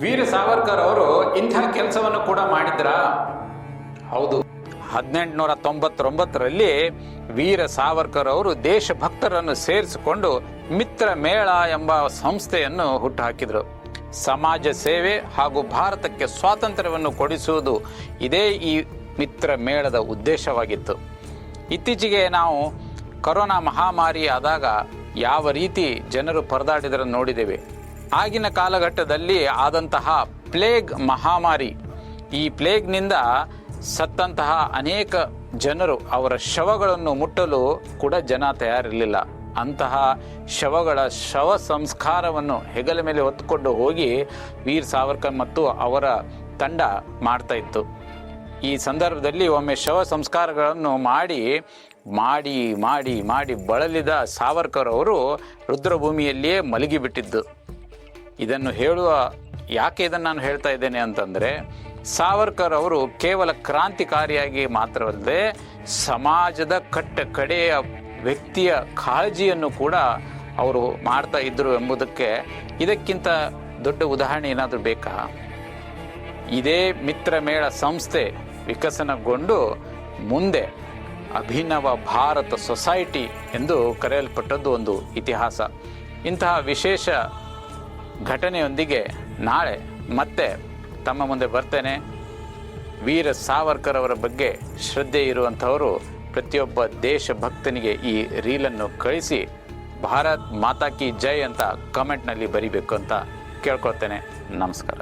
ವೀರ ಸಾವರ್ಕರ್ ಅವರು ಇಂಥ ಕೆಲಸವನ್ನು ಕೂಡ ಮಾಡಿದ್ರ? ಹೌದು. 1899ರಲ್ಲಿ ವೀರ ಸಾವರ್ಕರ್ ಅವರು ದೇಶಭಕ್ತರನ್ನು ಸೇರಿಸಿಕೊಂಡು ಮಿತ್ರ ಮೇಳ ಎಂಬ ಸಂಸ್ಥೆಯನ್ನು ಹುಟ್ಟುಹಾಕಿದರು. ಸಮಾಜ ಸೇವೆ ಹಾಗೂ ಭಾರತಕ್ಕೆ ಸ್ವಾತಂತ್ರ್ಯವನ್ನು ಕೊಡಿಸುವುದು ಇದೇ ಈ ಮಿತ್ರ ಮೇಳದ ಉದ್ದೇಶವಾಗಿತ್ತು. ಇತ್ತೀಚೆಗೆ ನಾವು ಕೊರೋನಾ ಮಹಾಮಾರಿ ಆದಾಗ ಯಾವ ರೀತಿ ಜನರು ಪರದಾಡಿದರನ್ನು ನೋಡಿದ್ದೇವೆ. ಆಗಿನ ಕಾಲಘಟ್ಟದಲ್ಲಿ ಆದಂತಹ ಪ್ಲೇಗ್ ಮಹಾಮಾರಿ, ಈ ಪ್ಲೇಗ್ನಿಂದ ಸತ್ತಂತಹ ಅನೇಕ ಜನರು ಅವರ ಶವಗಳನ್ನು ಮುಟ್ಟಲು ಕೂಡ ಜನ ತಯಾರಿರಲಿಲ್ಲ. ಅಂತಹ ಶವಗಳ ಶವ ಸಂಸ್ಕಾರವನ್ನು ಹೆಗಲ ಮೇಲೆ ಹೊತ್ತುಕೊಂಡು ಹೋಗಿ ವೀರ್ ಸಾವರ್ಕರ್ ಮತ್ತು ಅವರ ತಂಡ ಮಾಡ್ತಾ ಇತ್ತು. ಈ ಸಂದರ್ಭದಲ್ಲಿ ಒಮ್ಮೆ ಶವ ಸಂಸ್ಕಾರಗಳನ್ನು ಮಾಡಿ ಮಾಡಿ ಮಾಡಿ ಮಾಡಿ ಬಳಲಿದ ಸಾವರ್ಕರ್ ಅವರು ರುದ್ರಭೂಮಿಯಲ್ಲಿಯೇ ಮಲಗಿಬಿಟ್ಟಿದ್ದು. ಇದನ್ನು ಯಾಕೆ ಇದನ್ನು ನಾನು ಹೇಳ್ತಾ ಇದ್ದೇನೆ ಅಂತಂದರೆ, ಸಾವರ್ಕರ್ ಅವರು ಕೇವಲ ಕ್ರಾಂತಿಕಾರಿಯಾಗಿ ಮಾತ್ರವಲ್ಲದೆ ಸಮಾಜದ ಕಡೆಯ ವ್ಯಕ್ತಿಯ ಕಾಳಜಿಯನ್ನು ಕೂಡ ಅವರು ಮಾಡ್ತಾ ಇದ್ದರು ಎಂಬುದಕ್ಕೆ ಇದಕ್ಕಿಂತ ದೊಡ್ಡ ಉದಾಹರಣೆ ಏನಾದರೂ ಬೇಕಾ? ಇದೇ ಮಿತ್ರ ಮೇಳ ಸಂಸ್ಥೆ ವಿಕಸನಗೊಂಡು ಮುಂದೆ ಅಭಿನವ ಭಾರತ ಸೊಸೈಟಿ ಎಂದು ಕರೆಯಲ್ಪಟ್ಟದ್ದು ಒಂದು ಇತಿಹಾಸ. ಇಂತಹ ವಿಶೇಷ ಘಟನೆಯೊಂದಿಗೆ ನಾಳೆ ಮತ್ತೆ ತಮ್ಮ ಮುಂದೆ ಬರ್ತೇನೆ. ವೀರ ಸಾವರ್ಕರ್ ಅವರ ಬಗ್ಗೆ ಶ್ರದ್ಧೆ ಇರುವಂಥವರು ಪ್ರತಿಯೊಬ್ಬ ದೇಶಭಕ್ತನಿಗೆ ಈ ರೀಲನ್ನು ಕಳಿಸಿ ಭಾರತ್ ಮಾತಾ ಕಿ ಜೈ ಅಂತ ಕಮೆಂಟ್ನಲ್ಲಿ ಬರಿಬೇಕು ಅಂತ ಕೇಳ್ಕೊಳ್ತೇನೆ. ನಮಸ್ಕಾರ.